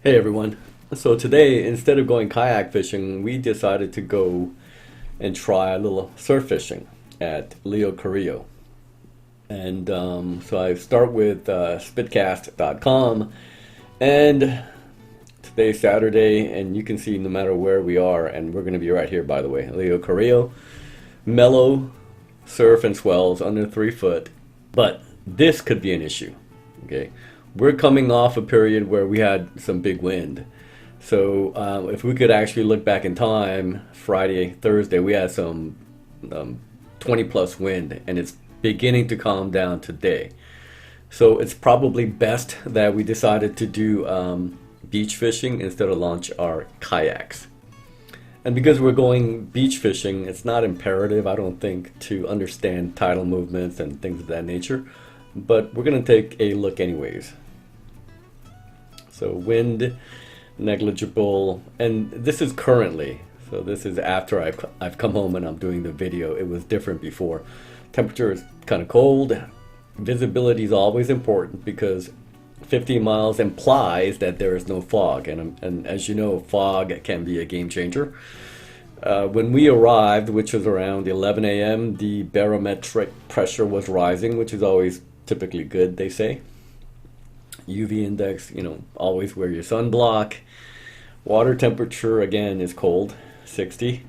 Hey everyone. So today, instead of going kayak fishing, we decided to go and try a little surf fishing at Leo Carillo. And so I start with spitcast.com, and today's Saturday, and you can see no matter where we are, and we're going to be right here, by the way, Leo Carillo, mellow surf and swells under 3 foot, but this could be an issue. Okay, we're coming off a period where we had some big wind. So if we could actually look back in time, Friday, Thursday, we had some 20 plus wind, and it's beginning to calm down today. So it's probably best that we decided to do beach fishing instead of launch our kayaks. And because we're going beach fishing, it's not imperative, I don't think, to understand tidal movements and things of that nature. But we're going to take a look anyways. So wind, negligible, and this is currently. So this is after I've come home and I'm doing the video. It was different before. Temperature is kind of cold. Visibility is always important because 50 miles implies that there is no fog. And as you know, fog can be a game changer. When we arrived, which was around 11 a.m., the barometric pressure was rising, which is always typically good, they say. UV index, always wear your sunblock. Water temperature, again, is cold, 60.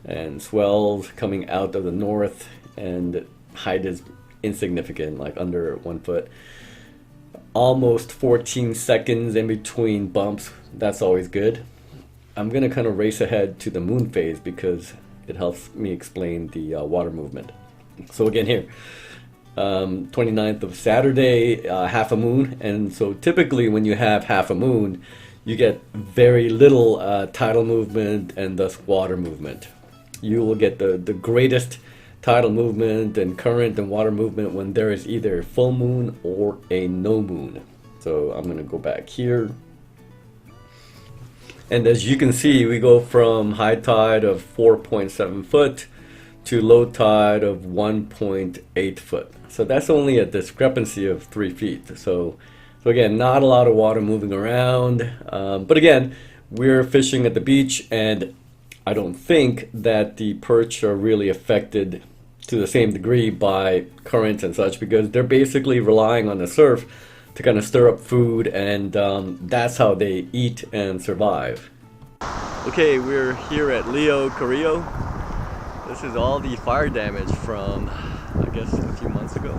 And swells coming out of the north, and height is insignificant, like under 1 foot. Almost 14 seconds in between bumps, that's always good. I'm going to kind of race ahead to the moon phase because it helps me explain the water movement. So again here, 29th of Saturday, half a moon, and so typically when you have half a moon, you get very little tidal movement and thus water movement. You will get the greatest tidal movement and current and water movement when there is either a full moon or a no moon. So I'm going to go back here. And as you can see, we go from high tide of 4.7 foot to low tide of 1.8 foot. So that's only a discrepancy of 3 feet. So again, not a lot of water moving around. But again, we're fishing at the beach, and I don't think that the perch are really affected to the same degree by currents and such, because they're basically relying on the surf to kind of stir up food, and that's how they eat and survive. Okay, we're here at Leo Carillo. This is all the fire damage from, I guess, a few months ago.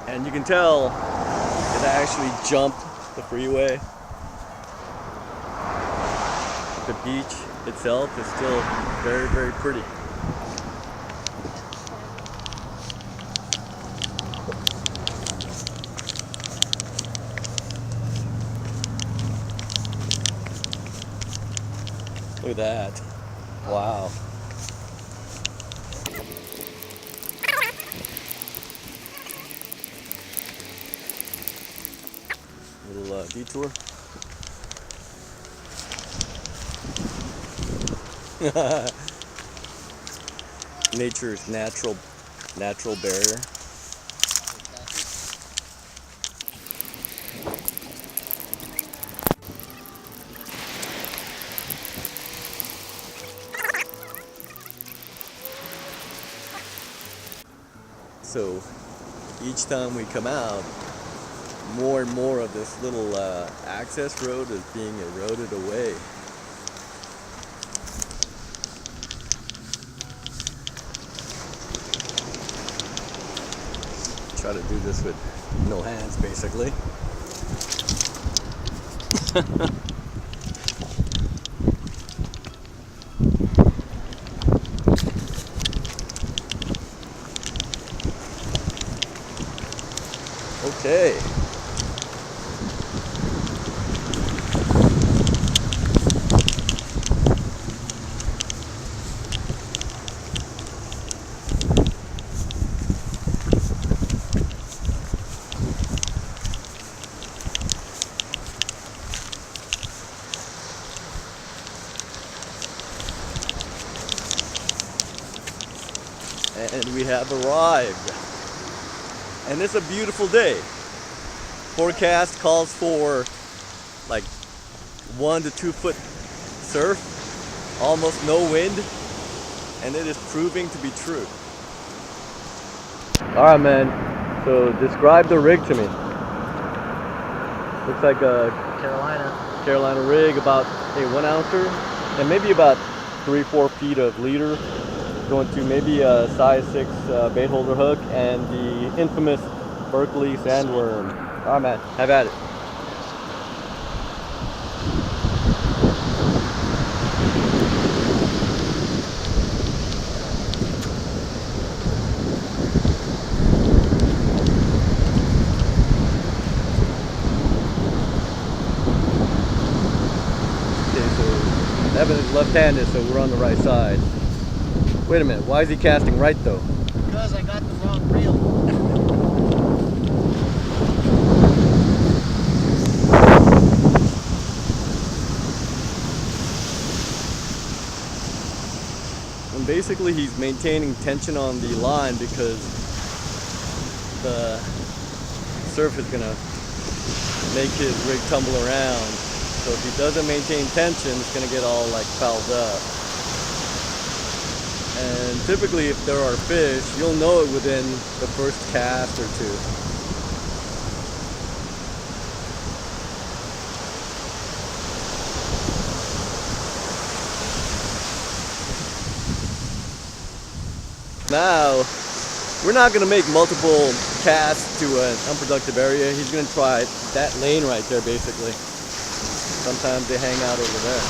And you can tell it actually jumped the freeway. The beach itself is still very, very pretty. Look at that. Wow. Little detour. Nature's natural barrier. So each time we come out, more and more of this little access road is being eroded away. Try to do this with no hands, basically. Okay. And we have arrived. And it's a beautiful day. Forecast calls for like 1 to 2 foot surf, almost no wind, and it is proving to be true. Alright, man, so describe the rig to me. Looks like a Carolina rig, about a 1 ouncer, and maybe about 3-4 feet of leader, going to maybe a size 6 bait holder hook, and the infamous Berkeley sandworm. Alright, man, have at it. Evan is left-handed, so we're on the right side. Wait a minute, why is he casting right though? Because I got the wrong reel. And basically he's maintaining tension on the line because the surf is gonna make his rig tumble around. So if he doesn't maintain tension, it's going to get all like fouled up. And typically if there are fish, you'll know it within the first cast or two. Now, we're not going to make multiple casts to an unproductive area. He's going to try that lane right there basically. Sometimes they hang out over there.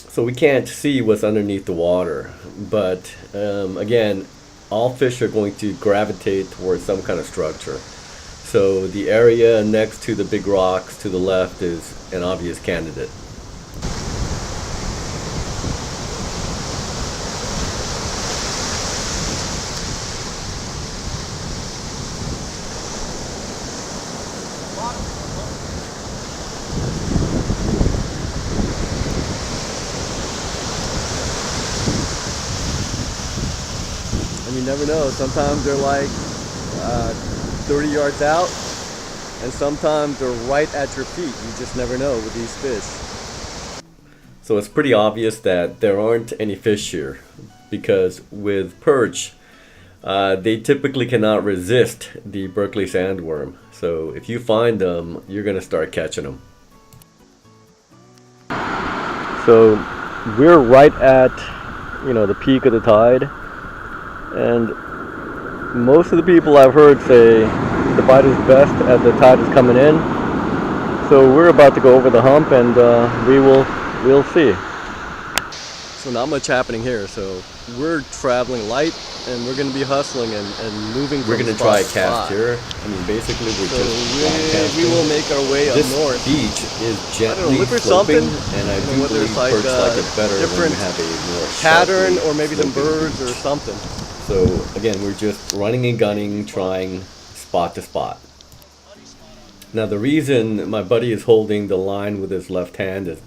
So we can't see what's underneath the water, but again, all fish are going to gravitate towards some kind of structure. So the area next to the big rocks to the left is an obvious candidate. And you never know, sometimes they're like 30 yards out, and sometimes they're right at your feet. You just never know with these fish. So it's pretty obvious that there aren't any fish here, because with perch, they typically cannot resist the Berkeley sandworm. So if you find them, you're gonna start catching them. So we're right at, the peak of the tide. And most of the people I've heard say the bite is best as the tide is coming in. So we're about to go over the hump, and we'll see. So not much happening here. So we're traveling light, and we're going to be hustling and moving. We're going to try a cast here. I mean, basically we will make our way up north. This beach is gently sloping, and I do believe Perch like it better when we have a more pattern or maybe some birds or something. So again, we're just running and gunning, trying spot to spot. Now the reason my buddy is holding the line with his left hand is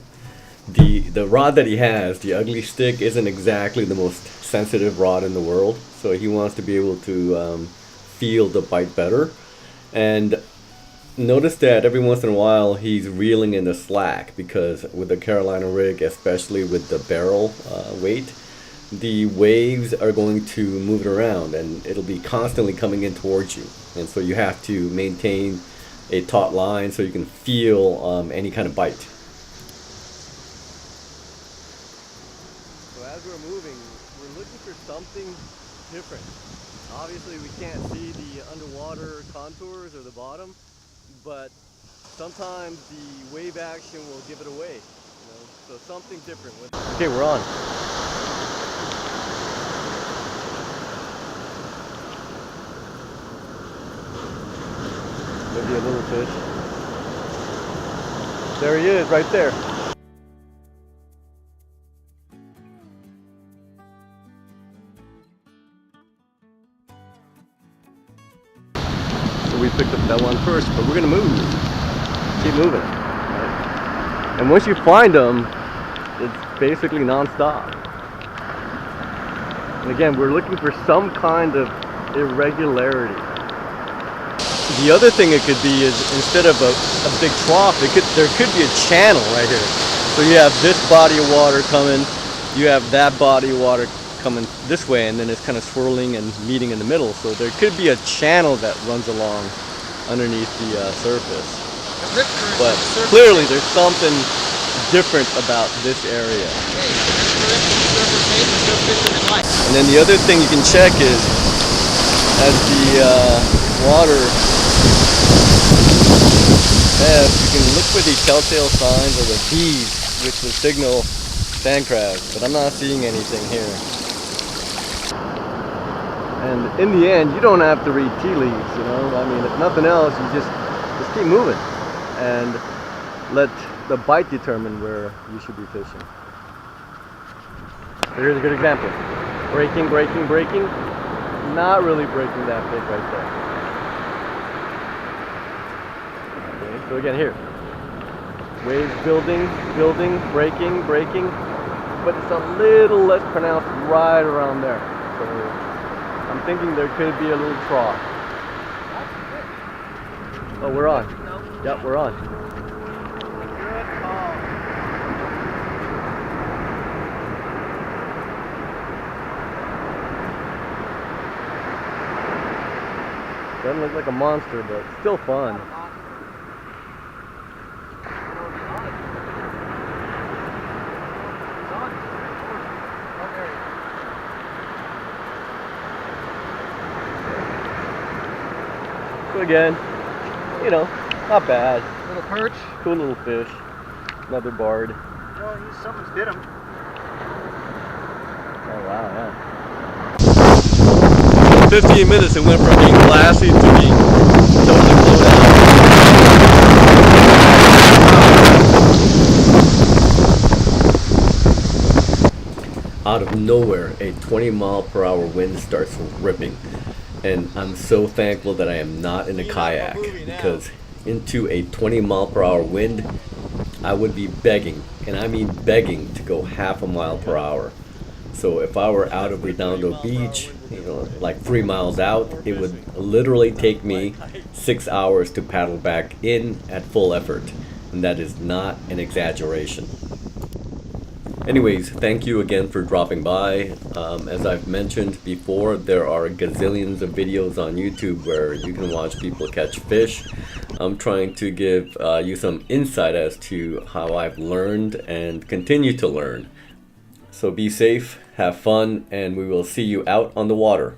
the rod that he has, the ugly stick, isn't exactly the most sensitive rod in the world. So he wants to be able to feel the bite better. And notice that every once in a while he's reeling in the slack, because with the Carolina rig, especially with the barrel weight, the waves are going to move it around, and it'll be constantly coming in towards you. And so you have to maintain a taut line so you can feel any kind of bite. So as we're moving, we're looking for something different. Obviously we can't see the underwater contours or the bottom, but sometimes the wave action will give it away. So something different. Okay, we're on. Maybe a little fish. There he is, right there. So we picked up that one first, but we're gonna move. Keep moving. Right? And once you find them, it's basically non-stop. And again, we're looking for some kind of irregularity. The other thing it could be is instead of a big trough, there could be a channel right here. So you have this body of water coming, you have that body of water coming this way, and then it's kind of swirling and meeting in the middle. So there could be a channel that runs along underneath the surface. But clearly there's something different about this area. And then the other thing you can check is as the water ebbs, you can look for these telltale signs or the B's, which would signal sand crabs, but I'm not seeing anything here. And in the end, you don't have to read tea leaves, you know. I mean, if nothing else, you just keep moving and let the bite determine where you should be fishing. So here's a good example. Breaking, breaking, breaking. Not really breaking that big right there. Okay, so again here. Waves building, building, breaking, breaking. But it's a little less pronounced right around there. So I'm thinking there could be a little trough. Oh, we're on. Yep, we're on. Doesn't look like a monster, but still fun. So again, you know, not bad. Little perch. Cool little fish. Another barred. Well, something's bit him. Oh wow, yeah. 15 minutes it went from being glassy to being totally blown out. Out of nowhere, a 20-mile-per-hour wind starts ripping. And I'm so thankful that I am not in a kayak, because into a 20-mile-per-hour wind, I would be begging, and I mean begging, to go half a mile per hour. So if I were out of Redondo Beach, you know, like 3 miles out, it would literally take me 6 hours to paddle back in at full effort. And that is not an exaggeration. Anyways, thank you again for dropping by. As I've mentioned before, there are gazillions of videos on YouTube where you can watch people catch fish. I'm trying to give you some insight as to how I've learned and continue to learn. So be safe, have fun, and we will see you out on the water.